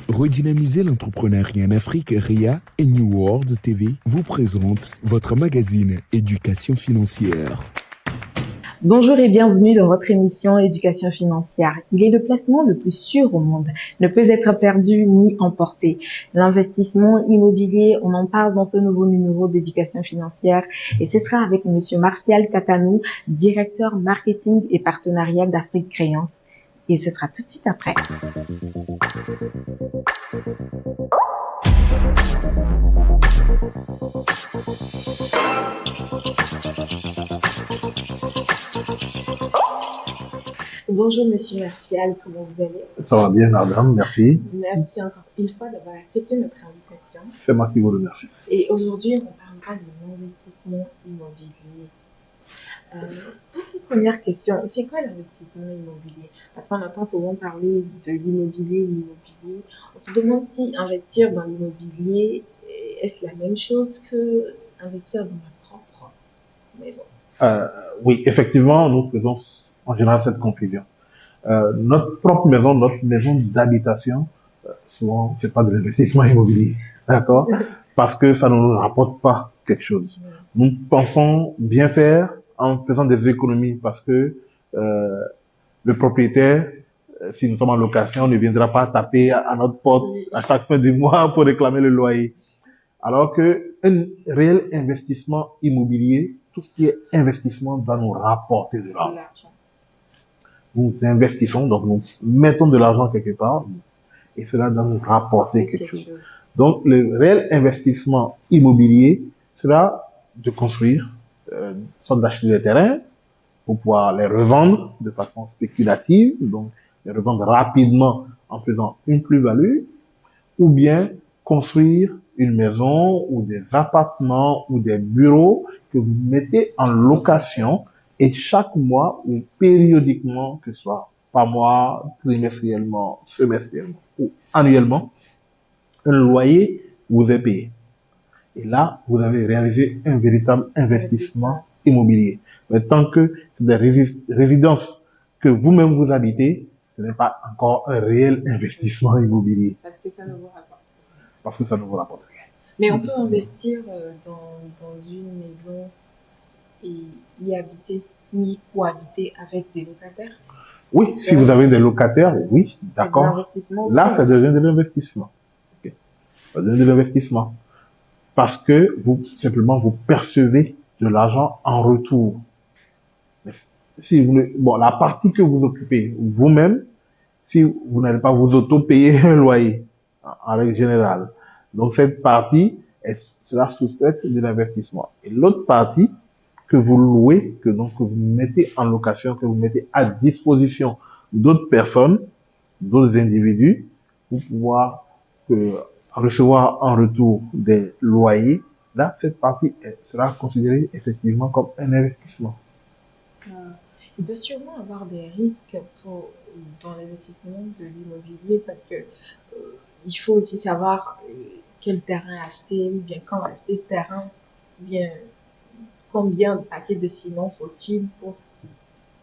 Redynamiser l'entrepreneuriat en Afrique, RIA et New World TV vous présente votre magazine Éducation financière. Bonjour et bienvenue dans votre émission Éducation financière. Il est le placement le plus sûr au monde, ne peut être perdu ni emporté. L'investissement immobilier, on en parle dans ce nouveau numéro d'Éducation financière et ce sera avec Monsieur Martial Katanou, directeur marketing et partenariat d'Afrique Créance. Et ce sera tout de suite après. Bonjour Monsieur Martial, comment vous allez? Ça va bien, madame, merci. Merci encore une fois d'avoir accepté notre invitation. C'est moi qui vous remercie. Et aujourd'hui, on parlera de l'investissement immobilier. Première question, c'est quoi l'investissement immobilier? Parce qu'on entend souvent parler de l'immobilier. On se demande si investir dans l'immobilier, est-ce la même chose que investir dans la propre maison? Oui, effectivement, nous faisons en général cette confusion. Notre propre maison, notre maison d'habitation, souvent, c'est pas de l'investissement immobilier, d'accord? Parce que ça ne nous rapporte pas quelque chose. Nous pensons bien faire en faisant des économies parce que le propriétaire, si nous sommes en location, ne viendra pas taper à notre porte à chaque fin du mois pour réclamer le loyer. Alors que un réel investissement immobilier, tout ce qui est investissement doit nous rapporter de l'argent. Nous investissons, donc nous mettons de l'argent quelque part et cela doit nous rapporter quelque chose. Donc le réel investissement immobilier sera de construire, soit d'acheter des terrains pour pouvoir les revendre de façon spéculative, donc les revendre rapidement en faisant une plus-value, ou bien construire une maison ou des appartements ou des bureaux que vous mettez en location et chaque mois ou périodiquement, que ce soit par mois, trimestriellement, semestriellement ou annuellement, un loyer vous est payé. Et là, vous avez réalisé un véritable investissement immobilier. Mais tant que c'est des résidences que vous-même vous habitez, ce n'est pas encore un réel investissement immobilier. Parce que ça ne vous rapporte rien. Parce que ça ne vous rapporte rien. Mais on peut investir dans une maison et y habiter, ni cohabiter avec des locataires? Oui, si vous avez des locataires, oui, d'accord. C'est de l'investissement aussi. Là, ça devient de l'investissement. Okay. Ça devient de l'investissement. Parce que simplement, vous percevez de l'argent en retour. Mais si vous, la partie que vous occupez vous-même, si vous n'allez pas vous auto-payer un loyer, en règle générale. Donc, cette partie sera soustraite de l'investissement. Et l'autre partie que vous louez, que vous mettez en location, que vous mettez à disposition d'autres personnes, d'autres individus, pour pouvoir recevoir en retour des loyers, là, cette partie sera considérée effectivement comme un investissement. Il doit sûrement avoir des risques dans l'investissement de l'immobilier parce que il faut aussi savoir quel terrain acheter, ou bien quand acheter ce terrain, ou bien combien de paquets de ciment faut-il pour...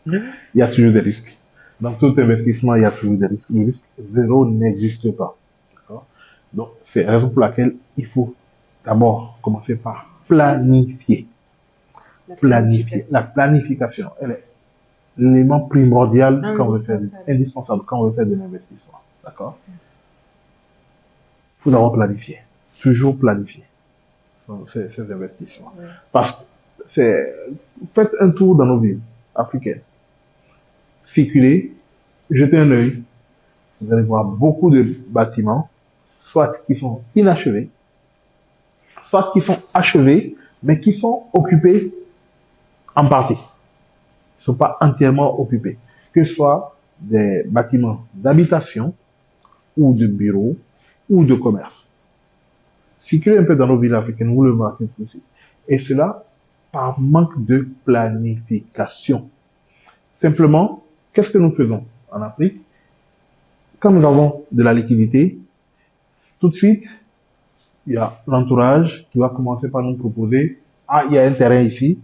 Il y a toujours des risques. Dans tout investissement, il y a toujours des risques. Le risque zéro n'existe pas. Donc, c'est la raison pour laquelle il faut d'abord commencer par planifier. La planification, elle est l'élément primordial quand on veut faire, indispensable quand on veut faire de l'investissement. D'accord? Il faut d'abord planifier. Toujours planifier ces investissements. Ouais. Parce que faites un tour dans nos villes africaines. Circulez, jetez un œil. Vous allez voir beaucoup de bâtiments, soit qui sont inachevés, soit qui sont achevés, mais qui sont occupés en partie. Ils ne sont pas entièrement occupés. Que ce soit des bâtiments d'habitation, ou de bureaux, ou de commerce. Circulez un peu dans nos villes africaines, vous le remarquez aussi. Et cela par manque de planification. Simplement, qu'est-ce que nous faisons en Afrique? Quand nous avons de la liquidité, tout de suite, il y a l'entourage qui va commencer par nous proposer « Ah, il y a un terrain ici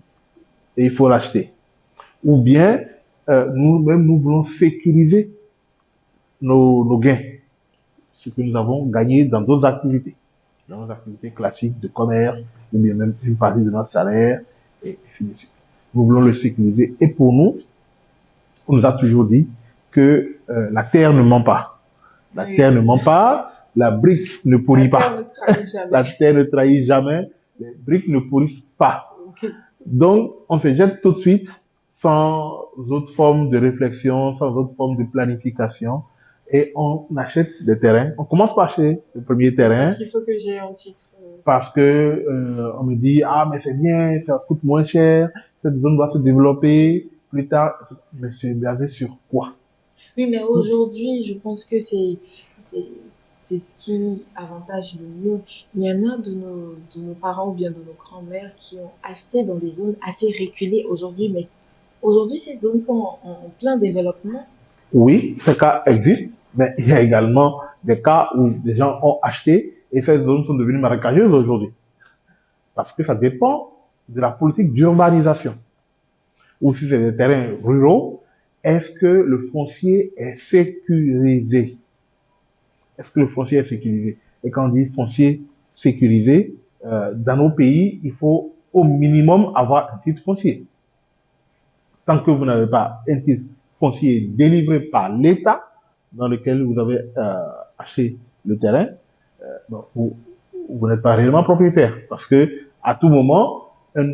et il faut l'acheter. » Ou bien, nous voulons sécuriser nos gains. ce que nous avons gagné dans d'autres activités. Dans nos activités classiques de commerce, ou bien même une partie de notre salaire, et ainsi de suite. Nous voulons le sécuriser. Et pour nous, on nous a toujours dit que la terre ne ment pas. La terre ne ment pas, la brique ne pourrit pas. La terre ne trahit jamais, les briques ne pourrissent pas. Donc, on se jette tout de suite, sans autre forme de réflexion, sans autre forme de planification, et on achète des terrains. On commence par acheter le premier terrain. Parce qu'il faut que j'ai un titre. Parce que on me dit, ah, mais c'est bien, ça coûte moins cher, cette zone doit se développer plus tard. Mais c'est basé sur quoi? Oui, mais aujourd'hui, je pense que c'est ce qui avantage le mieux. Il y en a de nos parents ou bien de nos grands-mères qui ont acheté dans des zones assez reculées aujourd'hui, mais aujourd'hui, ces zones sont en plein développement. Oui, ce cas existe, mais il y a également des cas où des gens ont acheté et ces zones sont devenues marécageuses aujourd'hui. Parce que ça dépend de la politique d'urbanisation. Ou si c'est des terrains ruraux, est-ce que le foncier est sécurisé? Est-ce que le foncier est sécurisé? Et quand on dit foncier sécurisé, dans nos pays, il faut au minimum avoir un titre foncier. Tant que vous n'avez pas un titre foncier délivré par l'État, dans lequel vous avez acheté le terrain, vous n'êtes pas réellement propriétaire. Parce que à tout moment, un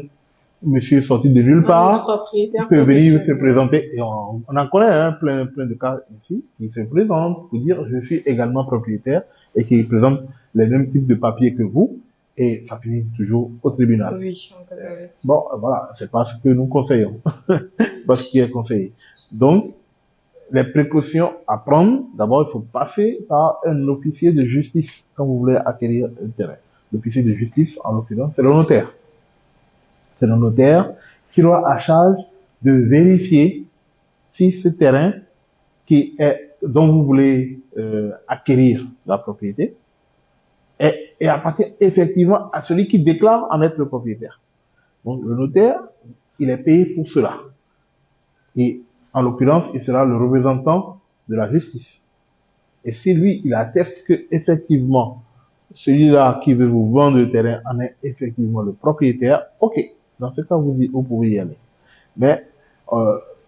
monsieur sorti de nulle part peut venir se présenter. Et on en connaît plein de cas ici qui se présentent pour dire je suis également propriétaire et qui présentent les mêmes types de papiers que vous. Et ça finit toujours au tribunal. Oui, bon, voilà, c'est pas ce que nous conseillons. Pas ce qui est conseillé. Donc, les précautions à prendre, d'abord, il faut passer par un officier de justice quand vous voulez acquérir un terrain. L'officier de justice, en l'occurrence, c'est le notaire. C'est le notaire qui aura à charge de vérifier si ce terrain dont vous voulez acquérir la propriété et appartient effectivement à celui qui déclare en être le propriétaire. Donc, le notaire, il est payé pour cela. Et en l'occurrence, il sera le représentant de la justice. Et si lui, il atteste que effectivement, celui-là qui veut vous vendre le terrain en est effectivement le propriétaire, ok, dans ce cas, vous pouvez y aller. Mais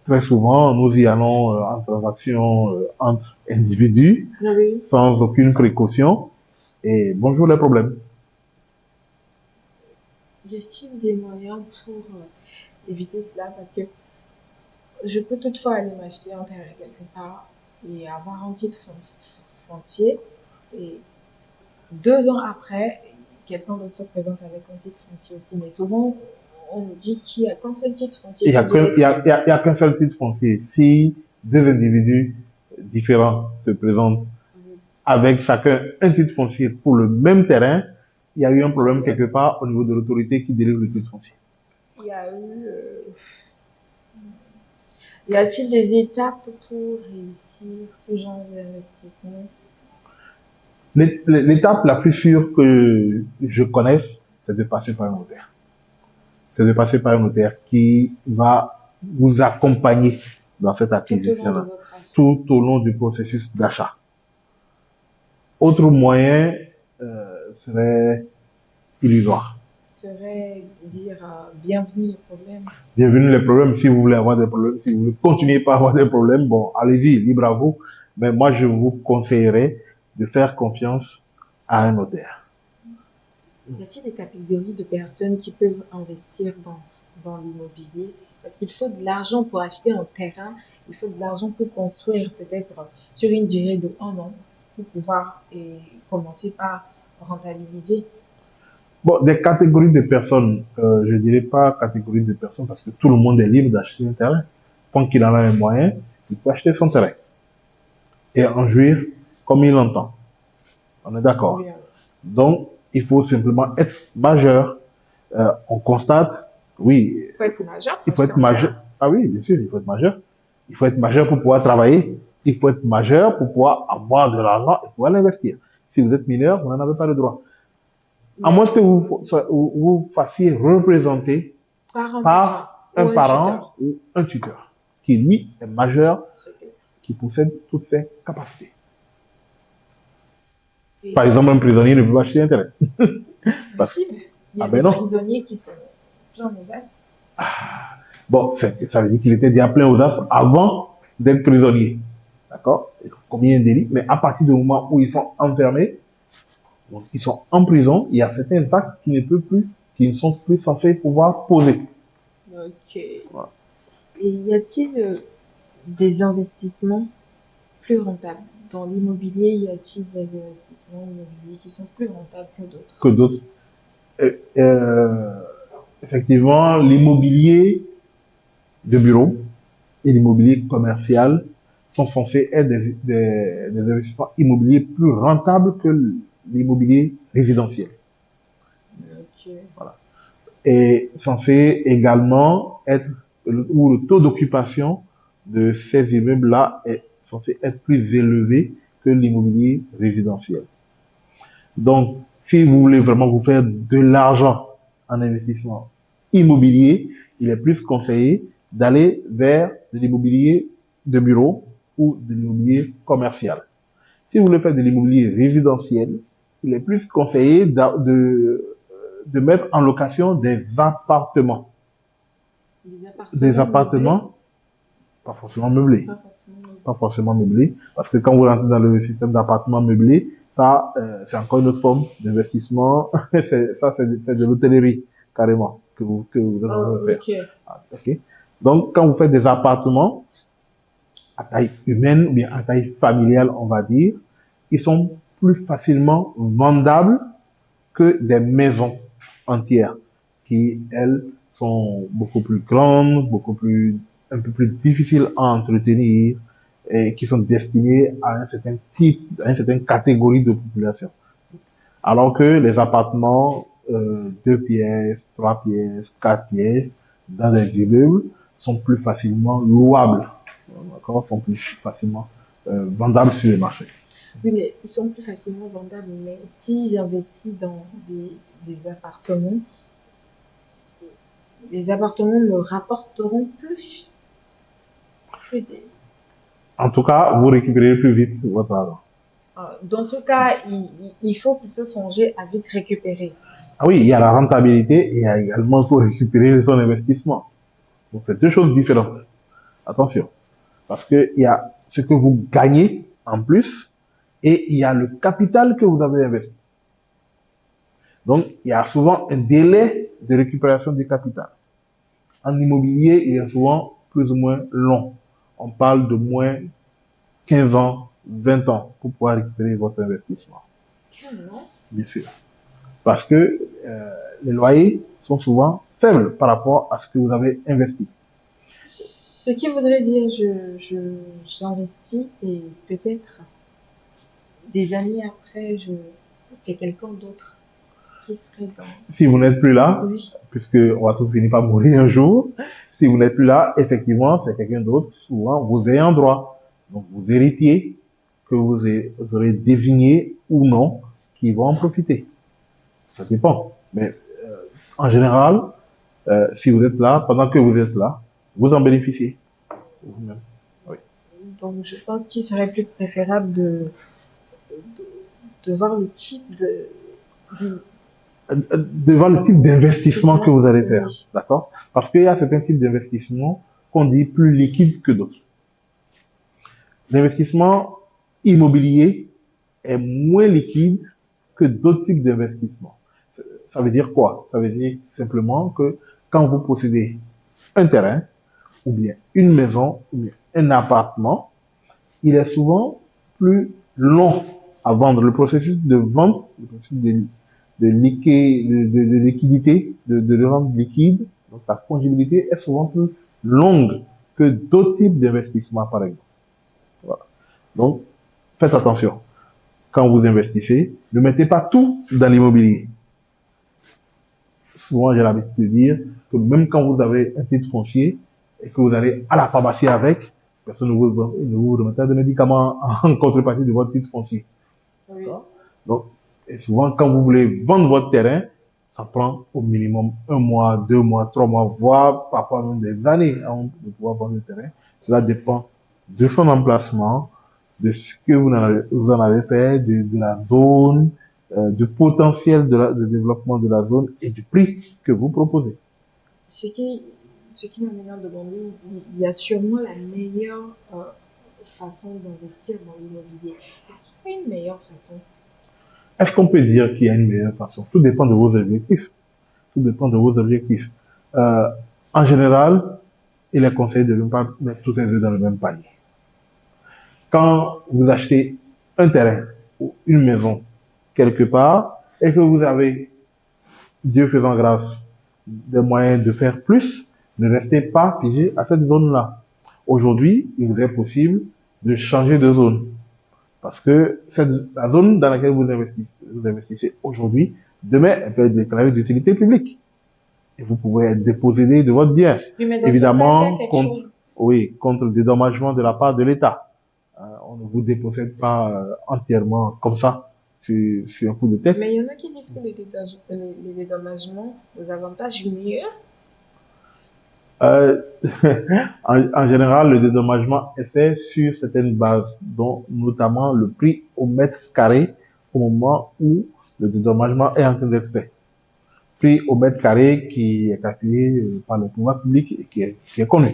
très souvent, nous y allons en transaction entre individus, sans aucune précaution, et bonjour les problèmes. Y a-t-il des moyens pour éviter cela? Parce que je peux toutefois aller m'acheter un terrain quelque part et avoir un titre foncier et 2 ans après, quelqu'un d'autre se présente avec un titre foncier aussi. Mais souvent, on nous dit qu'il n'y a qu'un seul titre foncier. Il y a qu'un seul titre foncier. Si deux individus différents se présentent avec chacun un titre foncier pour le même terrain, il y a eu un problème quelque part au niveau de l'autorité qui délivre le titre foncier. Y a-t-il des étapes pour réussir ce genre d'investissement? L'étape la plus sûre que je connaisse, c'est de passer par un notaire. C'est de passer par un notaire qui va vous accompagner dans cette acquisition-là, tout au long du processus d'achat. Autre moyen serait illusoire. Serait dire bienvenue les problèmes. Bienvenue les problèmes. Si vous voulez avoir des problèmes, si vous voulez continuer par avoir des problèmes, bon, allez-y, libre à vous. Mais moi, je vous conseillerais de faire confiance à un notaire. Y a-t-il des catégories de personnes qui peuvent investir dans l'immobilier? Parce qu'il faut de l'argent pour acheter un terrain, il faut de l'argent pour construire peut-être sur une durée de 1 an pour pouvoir commencer par rentabiliser. Bon, des catégories de personnes, je dirais pas catégories de personnes parce que tout le monde est libre d'acheter un terrain. Tant qu'il en a un moyen, il peut acheter son terrain et en jouir comme il l'entend. On est d'accord. Oui. Donc, il faut simplement être majeur. On constate, oui. Il faut être majeur. Il faut être majeur. Ah oui, bien sûr, il faut être majeur. Il faut être majeur pour pouvoir travailler. Il faut être majeur pour pouvoir avoir de l'argent et pouvoir l'investir. Si vous êtes mineur, vous n'en avez pas le droit. À moins que vous fassiez représenter par un parent ou un tuteur, qui lui est majeur, qui possède toutes ses capacités. Et Par exemple, un prisonnier ne peut pas acheter un terrain. Parce- possible. Il y a Ah ben des non. prisonniers qui sont pleins aux as. Bon, ça veut dire qu'il était déjà plein aux as avant d'être prisonnier. D'accord? Ils ont commis un délit, mais à partir du moment où ils sont enfermés, donc ils sont en prison, il y a certains actes qui ne sont plus censés pouvoir poser. Ok. Voilà. Et y a-t-il des investissements plus rentables? Dans l'immobilier, y a-t-il des investissements immobiliers qui sont plus rentables que d'autres? Que d'autres. Euh, euh, Effectivement, l'immobilier de bureau et l'immobilier commercial sont censés être des investissements immobiliers plus rentables que l'immobilier résidentiel. Ok. Et censé également être, où le taux d'occupation de ces immeubles-là est censé être plus élevé que l'immobilier résidentiel. Donc, si vous voulez vraiment vous faire de l'argent en investissement immobilier, il est plus conseillé d'aller vers de l'immobilier de bureau ou de l'immobilier commercial. Si vous voulez faire de l'immobilier résidentiel, il est plus conseillé de mettre en location des appartements. Des Meublés? appartements, pas forcément meublés. Pas forcément meublés. Pas forcément meublés. Parce que quand vous rentrez dans le système d'appartements meublés, ça, c'est encore une autre forme d'investissement. C'est de l'hôtellerie, carrément, que vous êtes en train de faire. Ok. Ah, ok. Donc, quand vous faites des appartements à taille humaine ou bien à taille familiale, on va dire, ils sont plus facilement vendables que des maisons entières qui, elles, sont beaucoup plus grandes, un peu plus difficiles à entretenir et qui sont destinées à un certain type, à une certaine catégorie de population. Alors que les appartements, 2 pièces, 3 pièces, 4 pièces, dans des immeubles, sont plus facilement louables, d'accord, sont plus facilement vendables sur le marché. Oui, mais ils sont plus facilement vendables. Mais si j'investis dans des appartements, les appartements me rapporteront plus que des. En tout cas, vous récupérez plus vite votre argent. Dans ce cas, il faut plutôt songer à vite récupérer. Ah oui, il y a la rentabilité et il y a également pour récupérer son investissement. Donc, c'est deux choses différentes. Attention. Parce que il y a ce que vous gagnez en plus et il y a le capital que vous avez investi. Donc, il y a souvent un délai de récupération du capital. En immobilier, il est souvent plus ou moins long. On parle de moins 15 ans, 20 ans pour pouvoir récupérer votre investissement. Non. Bien sûr. Parce que les loyers sont souvent faibles par rapport à ce que vous avez investi. Ce qui voudrait dire, j'investis et peut-être des années après, c'est quelqu'un d'autre qui serait dans. Si vous n'êtes plus là, Oui. puisque on va tous finir par mourir un jour, si vous n'êtes plus là, effectivement, c'est quelqu'un d'autre, souvent vos ayants droit, donc vos héritiers, que vous aurez désigné ou non, qui vont en profiter. Ça dépend. Mais en général, si vous êtes là, pendant que vous êtes là, vous en bénéficiez. Vous-même. Oui. Donc, je pense qu'il serait plus préférable de voir le type De voir le type d'investissement que vous allez faire. Oui. D'accord? Parce qu'il y a certains types d'investissements qu'on dit plus liquides que d'autres. L'investissement immobilier est moins liquide que d'autres types d'investissements. Ça veut dire quoi? Ça veut dire simplement que quand vous possédez un terrain, ou bien une maison, ou bien un appartement, il est souvent plus long à vendre. Le processus de vente, le processus de liquidité, de vente liquide, donc la fongibilité est souvent plus longue que d'autres types d'investissements, par exemple. Voilà. Donc, faites attention. Quand vous investissez, ne mettez pas tout dans l'immobilier. Souvent, j'ai l'habitude de dire que même quand vous avez un titre foncier et que vous allez à la pharmacie avec, personne ne vous remettra de médicaments en contrepartie de votre titre foncier. Oui. Donc, et souvent, quand vous voulez vendre votre terrain, ça prend au minimum 1 mois, 2 mois, 3 mois, voire parfois même des années avant de pouvoir vendre le terrain. Cela dépend de son emplacement, de ce que vous en avez fait, de la zone, du potentiel de développement de la zone et du prix que vous proposez. Ce qui, ce qui m'amène à demander, il y a sûrement la meilleure façon d'investir dans l'immobilier. Est-ce qu'il y a une meilleure façon? Est-ce qu'on peut dire qu'il y a une meilleure façon? Tout dépend de vos objectifs. Tout dépend de vos objectifs. Euh, En général, il est conseillé de ne pas mettre tous ses œufs dans le même panier. Quand vous achetez un terrain ou une maison quelque part et que vous avez, Dieu faisant grâce, des moyens de faire plus, ne restez pas figé à cette zone-là. Aujourd'hui, il vous est possible de changer de zone. Parce que la zone dans laquelle vous investissez aujourd'hui, demain, elle peut être déclarée d'utilité publique. Et vous pouvez être dépossédé de votre bien. Oui, mais dans ce cas, il y a Évidemment, quelque contre, chose. oui, contre le dédommagement de la part de l'État. On ne vous dépossède pas entièrement comme ça sur un coup de tête. Mais il y en a qui disent que les dédommagements nous avantagent mieux. Euh, en général, le dédommagement est fait sur certaines bases, dont notamment le prix au mètre carré au moment où le dédommagement est en train d'être fait. Prix au mètre carré qui est calculé par le pouvoir public et qui est connu.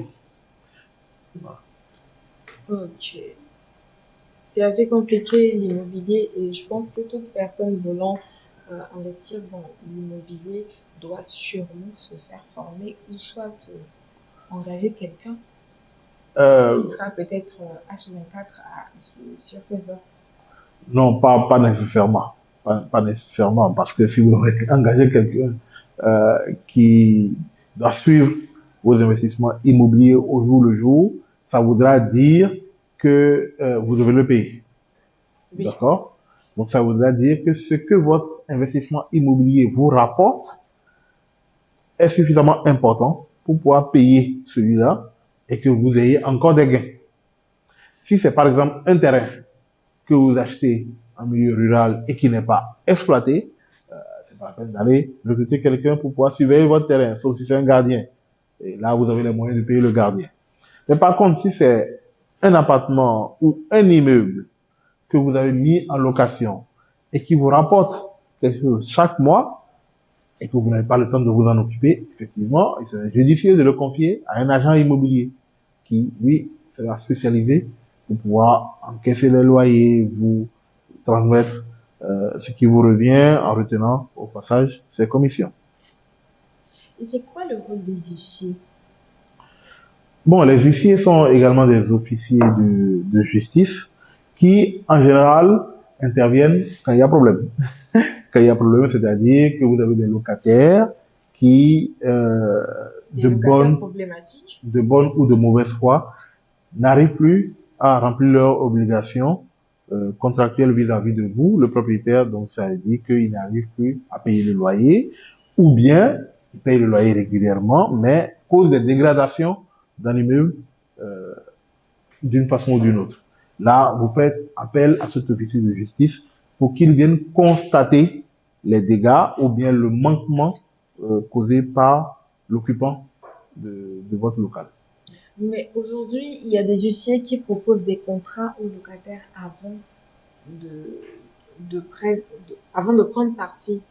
Ok. C'est assez compliqué l'immobilier et je pense que toute personne voulant investir dans l'immobilier doit sûrement se faire former ou soit engager quelqu'un Euh, qui sera peut-être H24 sur ses offres. non, pas nécessairement. Pas nécessairement, parce que si vous engagez quelqu'un qui doit suivre vos investissements immobiliers au jour le jour, ça voudra dire que vous devez le payer. Oui. D'accord? Donc ça voudra dire que ce que votre investissement immobilier vous rapporte est suffisamment important pour pouvoir payer celui-là et que vous ayez encore des gains. Si c'est par exemple un terrain que vous achetez en milieu rural et qui n'est pas exploité, c'est pas la peine d'aller recruter quelqu'un pour pouvoir surveiller votre terrain, sauf si c'est un gardien. Et là, vous avez les moyens de payer le gardien. Mais par contre, si c'est un appartement ou un immeuble que vous avez mis en location et qui vous rapporte quelque chose chaque mois et que vous n'avez pas le temps de vous en occuper, effectivement, il serait judicieux de le confier à un agent immobilier qui, lui, sera spécialisé pour pouvoir encaisser les loyers, vous transmettre ce qui vous revient en retenant au passage ses commissions. Et c'est quoi le rôle des huissiers? Bon, les huissiers sont également des officiers de justice qui, en général, interviennent quand il y a problème. Quand il y a problème, c'est-à-dire que vous avez des locataires qui, Des locataires problématiques. de bonne ou de mauvaise foi, n'arrivent plus à remplir leurs obligations contractuelles vis-à-vis de vous, le propriétaire. Donc, ça veut dire qu'ils n'arrivent plus à payer le loyer, ou bien ils payent le loyer régulièrement, mais cause des dégradations dans l'immeuble d'une façon ou d'une autre. Là, vous faites appel à cet officier de justice pour qu'il vienne constater les dégâts ou bien le manquement causé par l'occupant de votre local. Mais aujourd'hui, il y a des huissiers qui proposent des contrats aux locataires avant de prendre partie,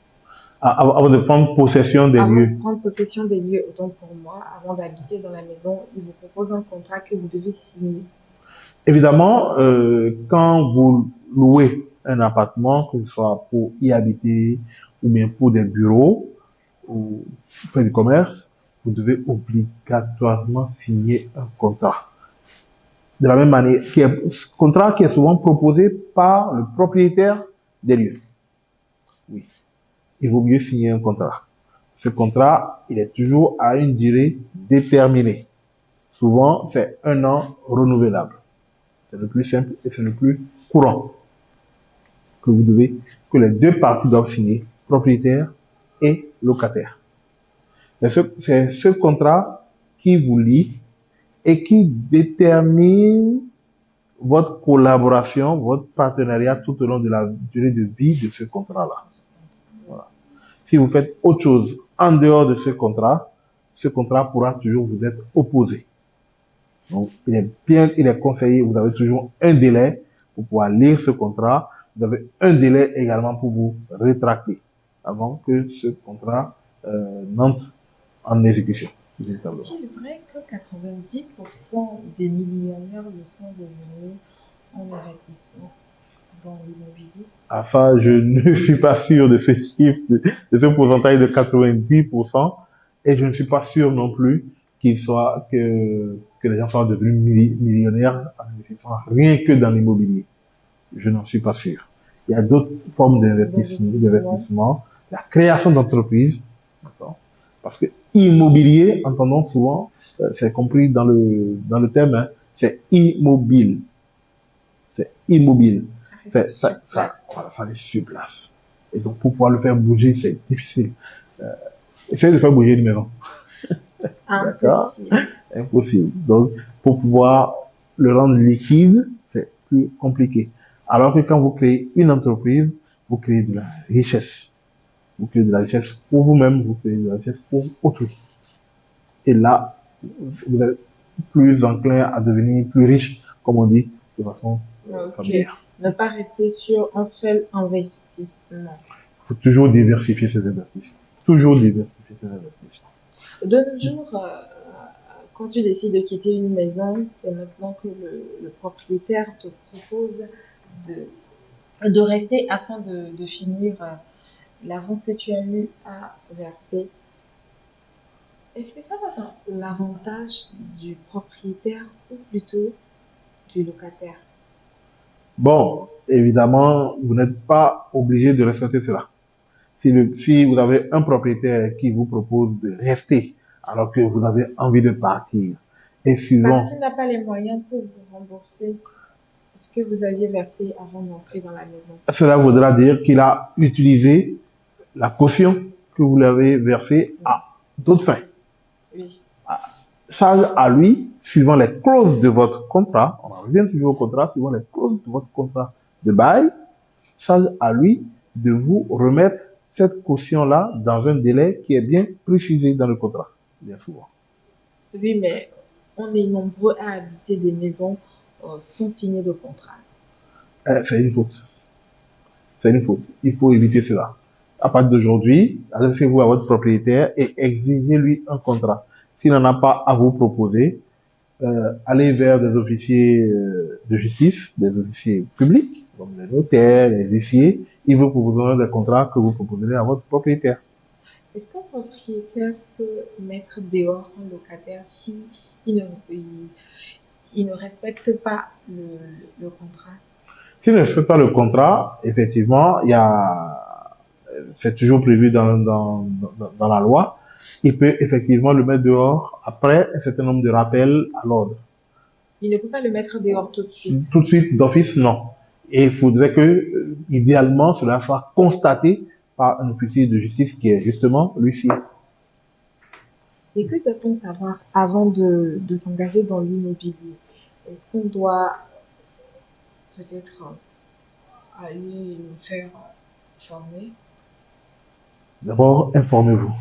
Avant de prendre possession des avant lieux. de prendre possession des lieux, autant pour moi, avant d'habiter dans la maison, ils vous proposent un contrat que vous devez signer. Évidemment, quand vous louez un appartement, que ce soit pour y habiter ou bien pour des bureaux ou faire du commerce, vous devez obligatoirement signer un contrat. De la même manière, contrat qui est souvent proposé par le propriétaire des lieux. Oui. Il vaut mieux signer un contrat. Ce contrat, il est toujours à une durée déterminée. Souvent, c'est 1 an renouvelable. C'est le plus simple et c'est le plus courant que les deux parties doivent signer, propriétaire et locataire. C'est ce contrat qui vous lie et qui détermine votre collaboration, votre partenariat tout au long de la durée de vie de ce contrat-là. Voilà. Si vous faites autre chose en dehors de ce contrat pourra toujours vous être opposé. Donc, il est conseillé, vous avez toujours un délai pour pouvoir lire ce contrat. Vous avez un délai également pour vous rétracter avant que ce contrat n'entre en exécution. Véritablement. Est-il vrai que 90% des millionnaires le sont devenus en investissement dans l'immobilier? Ah, ça, je ne suis pas sûr de ce chiffre, de ce pourcentage de 90%, et je ne suis pas sûr non plus que les gens soient devenus millionnaires en investissant rien que dans l'immobilier. Je n'en suis pas sûr. Il y a d'autres formes d'investissement, la création d'entreprises, d'accord? Parce que immobilier, entendons souvent, c'est compris dans le terme, hein, c'est immobile. C'est immobile. Ça laisse sur place. Et donc, pour pouvoir le faire bouger, c'est difficile. Essayez de faire bouger une maison. Impossible. Impossible. Donc, pour pouvoir le rendre liquide, c'est plus compliqué. Alors que quand vous créez une entreprise, vous créez de la richesse. Vous créez de la richesse pour vous-même, vous créez de la richesse pour autrui. Et là, vous êtes plus enclin à devenir plus riche, comme on dit, de façon familière. Ne pas rester sur un seul investissement. Il faut toujours diversifier ses investissements. Toujours diversifier ses investissements. De nos jours, quand tu décides de quitter une maison, c'est maintenant que le propriétaire te propose de rester afin de finir l'avance que tu as eu à verser. Est-ce que ça va dans l'avantage du propriétaire ou plutôt du locataire? Bon, évidemment, vous n'êtes pas obligé de respecter cela. Si vous avez un propriétaire qui vous propose de rester alors que vous avez envie de partir, et suivant... Parce qu'il n'a pas les moyens pour vous rembourser ce que vous aviez versé avant d'entrer dans la maison. Cela voudra dire qu'il a utilisé la caution que vous lui avez versée à d'autres fins. Oui. Charge à lui, suivant les clauses de votre contrat, on en revient toujours au contrat, suivant les clauses de votre contrat de bail, charge à lui de vous remettre cette caution-là dans un délai qui est bien précisé dans le contrat, bien souvent. Oui, mais on est nombreux à habiter des maisons sans signer de contrat. C'est une faute. C'est une faute. Il faut éviter cela. À partir d'aujourd'hui, adressez-vous à votre propriétaire et exigez-lui un contrat. S'il n'en a pas à vous proposer, allez vers des officiers de justice, des officiers publics, comme les notaires, les huissiers. Ils vous proposeront des contrats que vous proposerez à votre propriétaire. Est-ce qu'un propriétaire peut mettre dehors un locataire si il ne respecte pas le contrat? S'il ne respecte pas le contrat, effectivement, c'est toujours prévu dans la loi. Il peut effectivement le mettre dehors après un certain nombre de rappels à l'ordre. Il ne peut pas le mettre dehors tout de suite. Tout de suite, d'office, non. Et il faudrait que, idéalement, cela soit constaté par un officier de justice qui est justement l'huissier. Et que doit-on savoir avant de s'engager dans l'immobilier? Est-ce qu'on doit peut-être aller nous faire former? D'abord, informez-vous.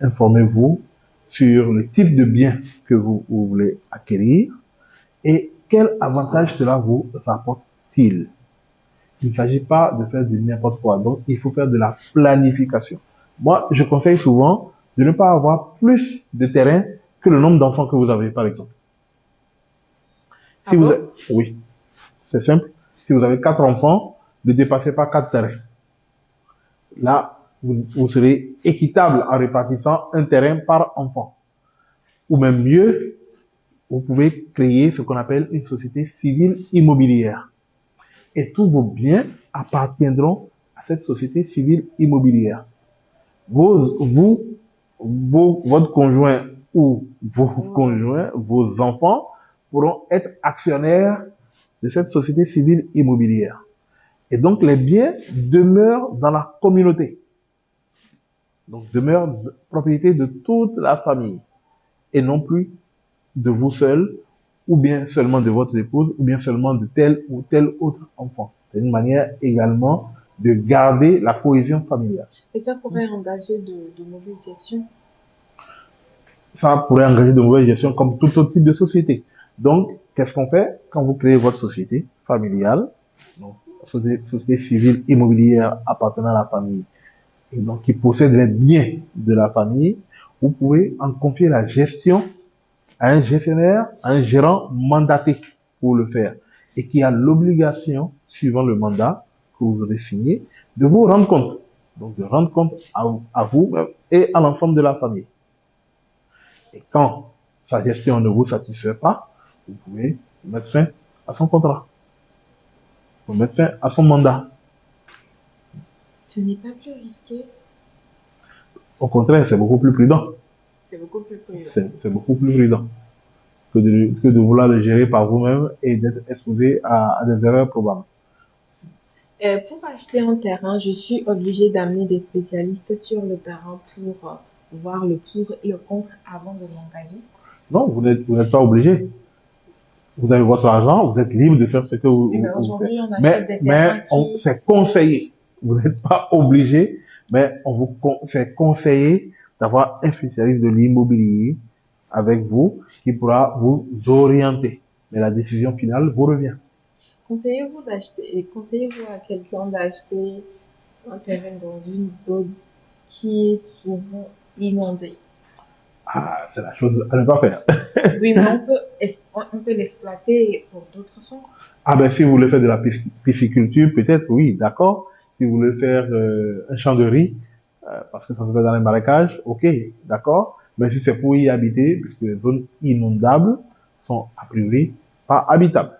Informez-vous sur le type de bien que vous voulez acquérir et quel avantage cela vous apporte-t-il. Il ne s'agit pas de faire du n'importe quoi. Donc, il faut faire de la planification. Moi, je conseille souvent de ne pas avoir plus de terrain que le nombre d'enfants que vous avez, par exemple. Oui, c'est simple. Si vous avez 4 enfants, ne dépassez pas 4 terrains. Là, vous serez équitable en répartissant un terrain par enfant. Ou même mieux, vous pouvez créer ce qu'on appelle une société civile immobilière. Et tous vos biens appartiendront à cette société civile immobilière. Votre conjoint ou vos conjoints, vos enfants pourront être actionnaires de cette société civile immobilière. Et donc, les biens demeurent dans la communauté. Donc, demeurent propriété de toute la famille. Et non plus de vous seul, ou bien seulement de votre épouse, ou bien seulement de tel ou tel autre enfant. C'est une manière également de garder la cohésion familiale. Et ça pourrait engager de mauvaise gestion? Ça pourrait engager de mauvaise gestion comme tout autre type de société. Donc, qu'est-ce qu'on fait? quand vous créez votre société familiale, donc société civile immobilière appartenant à la famille, et donc qui possède les biens de la famille, vous pouvez en confier la gestion à un gestionnaire, à un gérant mandaté pour le faire, et qui a l'obligation, suivant le mandat que vous aurez signé, de vous rendre compte. Donc de rendre compte à vous et à l'ensemble de la famille. Et quand sa gestion ne vous satisfait pas, vous pouvez mettre fin à son contrat. Vous pouvez mettre fin à son mandat. Ce n'est pas plus risqué. Au contraire, c'est beaucoup plus prudent. C'est beaucoup plus prudent. C'est beaucoup plus prudent que de vouloir le gérer par vous-même et d'être exposé à des erreurs probables. Pour acheter un terrain, je suis obligée d'amener des spécialistes sur le terrain pour voir le pour et le contre avant de m'engager. Non, vous n'êtes pas obligé. Vous avez votre argent, vous êtes libre de faire ce que vous faites. Aujourd'hui, on achète des terrains C'est conseillé. Vous n'êtes pas obligé, mais c'est conseillé d'avoir un spécialiste de l'immobilier avec vous qui pourra vous orienter. Mais la décision finale vous revient. Conseillez-vous à quelqu'un d'acheter un terrain dans une zone qui est souvent inondée? Ah, c'est la chose à ne pas faire. Oui, mais on peut l'exploiter pour d'autres fins. Ah ben, si vous voulez faire de la pisciculture, peut-être, oui, d'accord. Si vous voulez faire un champ de riz, parce que ça se fait dans les marécages, ok, d'accord. Mais si c'est pour y habiter, puisque les zones inondables sont a priori pas habitables.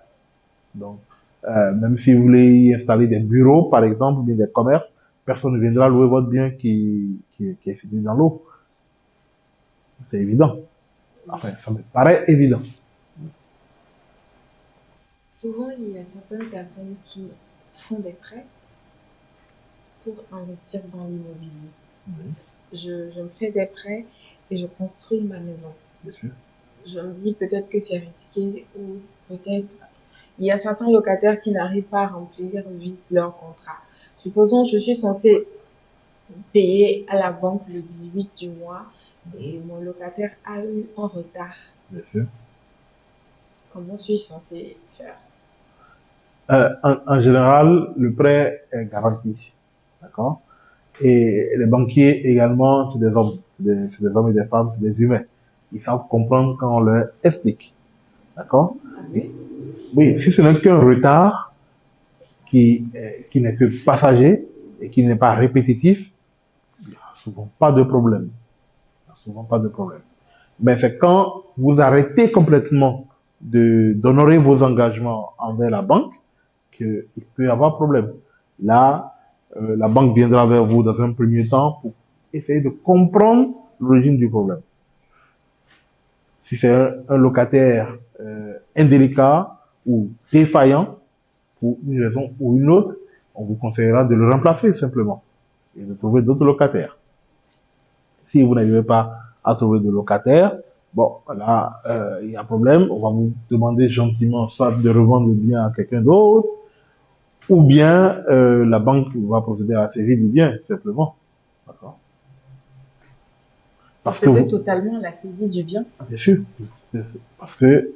Donc, même si vous voulez y installer des bureaux, par exemple, ou bien des commerces, personne ne viendra louer votre bien qui est situé dans l'eau. C'est évident. Enfin, ça me paraît évident. Souvent, il y a certaines personnes qui font des prêts pour investir dans l'immobilier. Oui. Je me fais des prêts et je construis ma maison. Bien sûr. Je me dis peut-être que c'est risqué ou peut-être il y a certains locataires qui n'arrivent pas à remplir vite leur contrat. Supposons je suis censée payer à la banque le 18 du mois et mon locataire a eu un retard. Bien sûr. Comment suis-je censée faire? En général, le prêt est garanti. D'accord? Et les banquiers également, c'est des hommes. C'est des hommes et des femmes, c'est des humains. Ils savent comprendre quand on leur explique. D'accord? Ah oui? Oui, si ce n'est qu'un retard qui n'est que passager et qui n'est pas répétitif, il n'y a souvent pas de problème. Il n'y a souvent pas de problème. Mais c'est quand vous arrêtez complètement d'honorer vos engagements envers la banque qu'il peut y avoir problème. Là, la banque viendra vers vous dans un premier temps pour essayer de comprendre l'origine du problème. Si c'est un locataire indélicat ou défaillant pour une raison ou une autre, on vous conseillera de le remplacer simplement et de trouver d'autres locataires. Si vous n'arrivez pas à trouver de locataires, bon, là, il y a un problème. On va vous demander gentiment soit de revendre le bien à quelqu'un d'autre, ou bien la banque va procéder à la saisie du bien, simplement. D'accord? Parce que totalement la saisie du bien. Bien sûr, parce que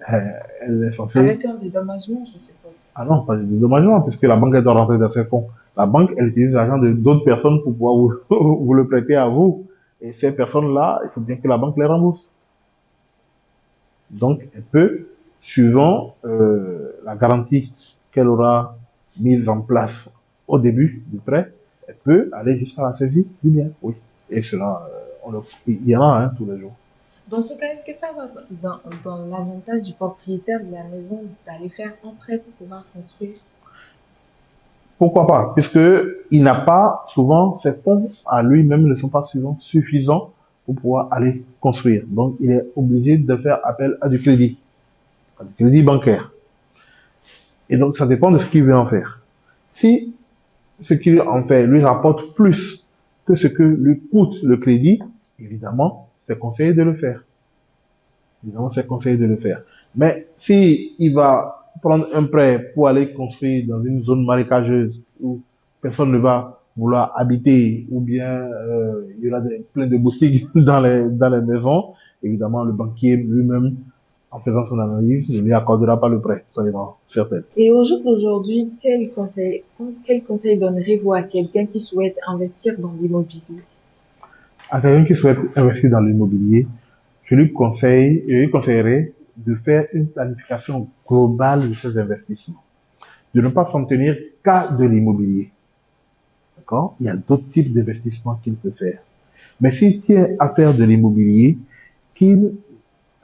elle est censée. Avec un dédommagement, je suppose. Ah non, pas de dédommagement, puisque la banque elle doit rentrer dans ses fonds. La banque, elle utilise l'argent de d'autres personnes pour pouvoir vous le prêter à vous. Et ces personnes-là, il faut bien que la banque les rembourse. Donc, elle peut, suivant la garantie qu'elle aura mise en place au début du prêt, elle peut aller jusqu'à la saisie du bien. Oui. Et cela, il y en a tous les jours. Dans ce cas, est-ce que ça va dans l'avantage du propriétaire de la maison d'aller faire un prêt pour pouvoir construire? Pourquoi pas? Puisque il n'a pas souvent, ses fonds à lui-même ne sont pas souvent suffisants pour pouvoir aller construire. Donc, il est obligé de faire appel à du crédit bancaire. Et donc, ça dépend de ce qu'il veut en faire. Si ce qu'il en fait lui rapporte plus que ce que lui coûte le crédit, évidemment, c'est conseillé de le faire. Évidemment, c'est conseillé de le faire. Mais si il va prendre un prêt pour aller construire dans une zone marécageuse où personne ne va vouloir habiter, ou bien il y aura plein de moustiques dans les maisons, évidemment, le banquier lui-même en faisant son analyse, ne lui accordera pas le prêt, soyez-en certains. Et au jour d'aujourd'hui, quel conseil donnerez-vous à quelqu'un qui souhaite investir dans l'immobilier? À quelqu'un qui souhaite investir dans l'immobilier, je lui conseillerais de faire une planification globale de ses investissements. De ne pas s'en tenir qu'à de l'immobilier. D'accord? Il y a d'autres types d'investissements qu'il peut faire. Mais s'il tient à faire de l'immobilier, qu'il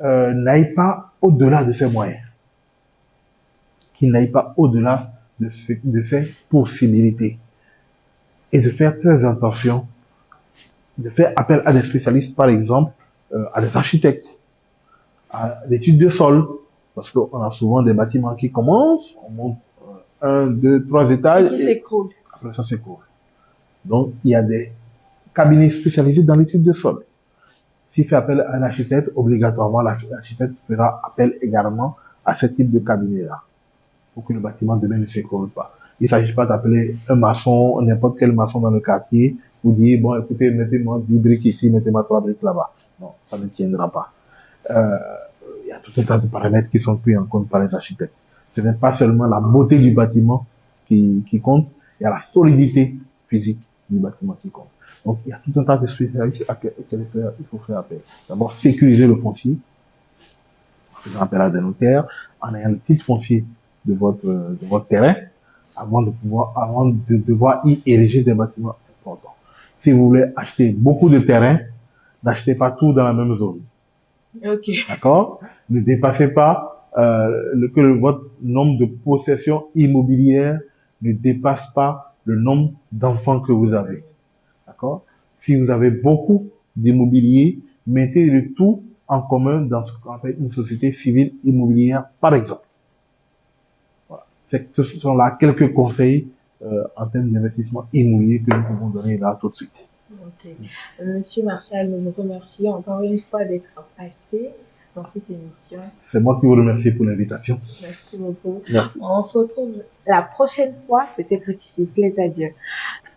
n'aille pas au-delà de ses moyens. Qu'il n'aille pas au-delà de ses possibilités. Et de faire très attention, de faire appel à des spécialistes, par exemple, à des architectes, à l'étude de sol, parce qu'on a souvent des bâtiments qui commencent, on monte 1, 2, 3 étages, Et qui s'écroule. Après ça s'écroule. Donc, il y a des cabinets spécialisés dans l'étude de sol. S'il fait appel à un architecte, obligatoirement, l'architecte fera appel également à ce type de cabinet-là, pour que le bâtiment demain ne s'écroule pas. Il ne s'agit pas d'appeler un maçon, n'importe quel maçon dans le quartier, pour dire, bon, écoutez, mettez-moi 10 briques ici, mettez-moi 3 briques là-bas. Non, ça ne tiendra pas. Il y a tout un tas de paramètres qui sont pris en compte par les architectes. Ce n'est pas seulement la beauté du bâtiment qui compte, il y a la solidité physique du bâtiment qui compte. Donc, il y a tout un tas de spécialistes auxquels il faut faire appel. D'abord, sécuriser le foncier, en faisant appel à des notaires, en ayant le titre foncier de votre terrain, avant de devoir y ériger des bâtiments importants. Si vous voulez acheter beaucoup de terrain, n'achetez pas tout dans la même zone. Ok. D'accord? Ne dépassez pas votre nombre de possessions immobilières ne dépasse pas le nombre d'enfants que vous avez. D'accord? Si vous avez beaucoup d'immobilier, mettez le tout en commun dans ce qu'on appelle une société civile immobilière, par exemple. Voilà. Ce sont là quelques conseils en termes d'investissement immobilier que nous pouvons donner là tout de suite. Ok. Monsieur Martial, nous vous remercions encore une fois d'être passé dans cette émission. C'est moi qui vous remercie pour l'invitation. Merci beaucoup. Merci. On se retrouve la prochaine fois, peut-être d'ici. Plaise à Dieu.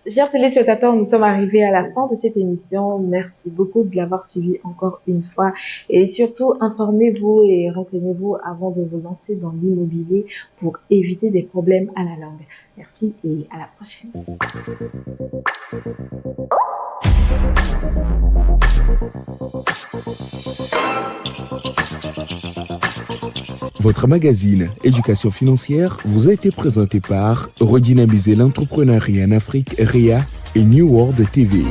Chers téléspectateurs, nous sommes arrivés à la fin de cette émission. Merci beaucoup de l'avoir suivi encore une fois. Et surtout, informez-vous et renseignez-vous avant de vous lancer dans l'immobilier pour éviter des problèmes à la langue. Merci et à la prochaine. Votre magazine Éducation financière vous a été présenté par Redynamiser l'entrepreneuriat en Afrique, RIA et New World TV.